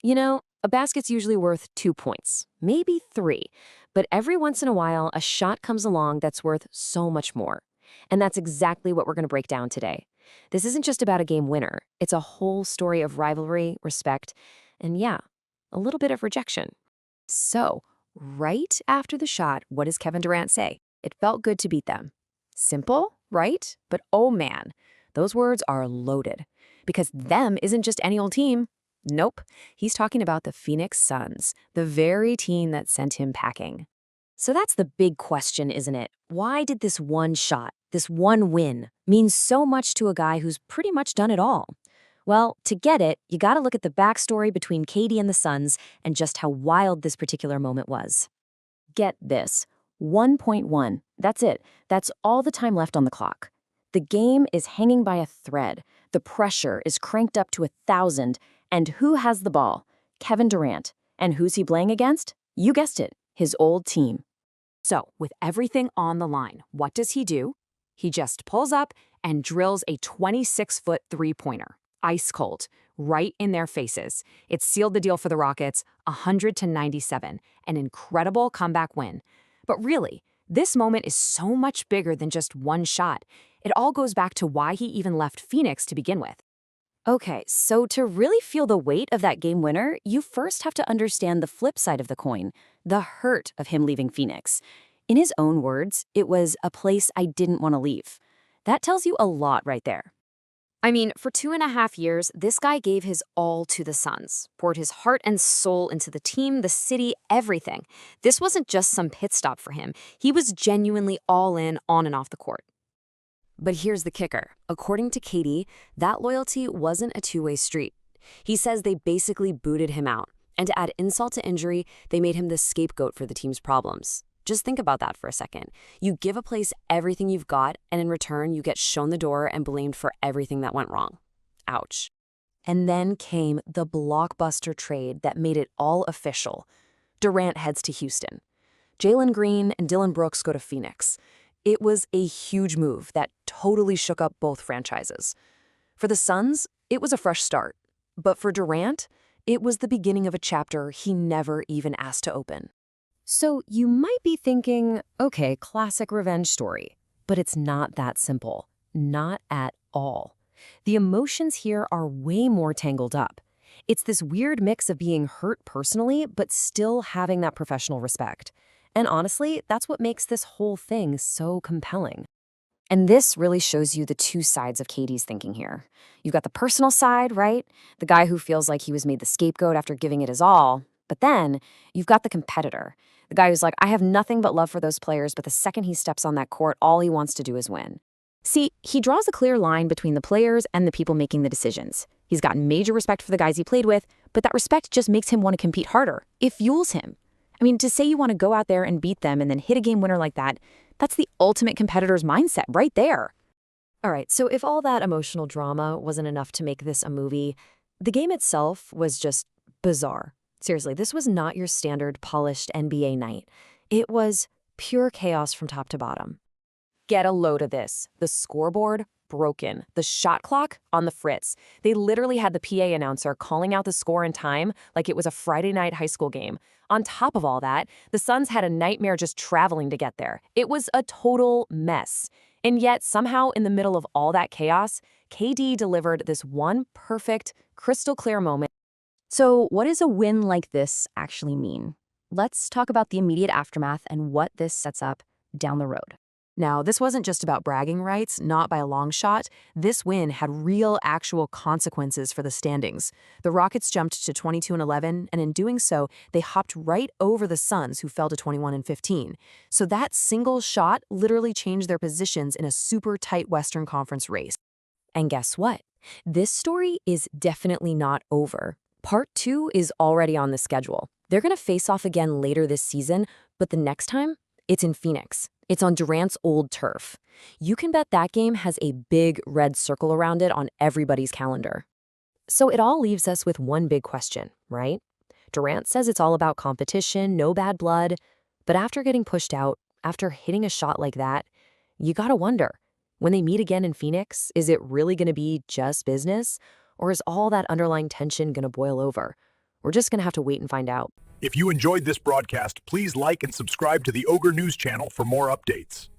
A basket's usually worth 2 points, maybe three, but every once in a while, a shot comes along that's worth so much more. And that's exactly what we're going to break down today. This isn't just about a game winner, it's a whole story of rivalry, respect, and yeah, a little bit of rejection. So, right after the shot, what does Kevin Durant say? It felt good to beat them. Simple, right? But oh man, those words are loaded. Because them isn't just any old team. Nope, he's talking about the Phoenix Suns, the very team that sent him packing. So that's the big question, isn't it? Why did this one shot, this one win, mean so much to a guy who's pretty much done it all? Well, to get it, you gotta look at the backstory between Katie and the Suns and just how wild this particular moment was. Get this, 1.1. That's it. That's all the time left on the clock. The game is hanging by a thread. The pressure is cranked up to 1,000. And who has the ball? Kevin Durant. And who's he playing against? You guessed it, his old team. So, with everything on the line, what does he do? He just pulls up and drills a 26-foot three-pointer. Ice cold, right in their faces. It sealed the deal for the Rockets, 100-97, an incredible comeback win. But really, this moment is so much bigger than just one shot. It all goes back to why he even left Phoenix to begin with. Okay, so to really feel the weight of that game winner, you first have to understand the flip side of the coin, the hurt of him leaving Phoenix. In his own words, it was a place I didn't want to leave. That tells you a lot right there. I mean, for 2.5 years, this guy gave his all to the Suns, poured his heart and soul into the team, the city, everything. This wasn't just some pit stop for him. He was genuinely all in on and off the court. But here's the kicker. According to Katie, that loyalty wasn't a two-way street. He says they basically booted him out. And to add insult to injury, they made him the scapegoat for the team's problems. Just think about that for a second. You give a place everything you've got, and in return, you get shown the door and blamed for everything that went wrong. Ouch. And then came the blockbuster trade that made it all official. Durant heads to Houston. Jalen Green and Dillon Brooks go to Phoenix. It was a huge move that totally shook up both franchises. For the Suns, it was a fresh start. But for Durant, it was the beginning of a chapter he never even asked to open. So you might be thinking, okay, classic revenge story. But it's not that simple. Not at all. The emotions here are way more tangled up. It's this weird mix of being hurt personally, but still having that professional respect. And honestly, that's what makes this whole thing so compelling. And this really shows you the two sides of Katie's thinking here. You've got the personal side, right? The guy who feels like he was made the scapegoat after giving it his all. But then you've got the competitor. The guy who's like, I have nothing but love for those players, but the second he steps on that court, all he wants to do is win. See, he draws a clear line between the players and the people making the decisions. He's got major respect for the guys he played with, but that respect just makes him want to compete harder. It fuels him. I mean, to say you want to go out there and beat them and then hit a game winner like that, that's the ultimate competitor's mindset right there. All right, so if all that emotional drama wasn't enough to make this a movie, the game itself was just bizarre. Seriously, this was not your standard polished NBA night. It was pure chaos from top to bottom. Get a load of this. The scoreboard, broken. The shot clock, on the fritz. They literally had the PA announcer calling out the score and time like it was a Friday night high school game. On top of all that, the Suns had a nightmare just traveling to get there. It was a total mess. And yet, somehow, in the middle of all that chaos, KD delivered this one perfect, crystal clear moment. So what does a win like this actually mean? Let's talk about the immediate aftermath and what this sets up down the road. Now, this wasn't just about bragging rights, not by a long shot. This win had real, actual consequences for the standings. The Rockets jumped to 22-11, and in doing so, they hopped right over the Suns, who fell to 21-15. So that single shot literally changed their positions in a super tight Western Conference race. And guess what? This story is definitely not over. Part 2 is already on the schedule. They're going to face off again later this season, but the next time, it's in Phoenix. It's on Durant's old turf. You can bet that game has a big red circle around it on everybody's calendar. So it all leaves us with one big question, right? Durant says it's all about competition, no bad blood. But after getting pushed out, after hitting a shot like that, you gotta wonder, when they meet again in Phoenix, is it really gonna be just business? Or is all that underlying tension gonna boil over? We're just going to have to wait and find out. If you enjoyed this broadcast, please like and subscribe to the Ogre News channel for more updates.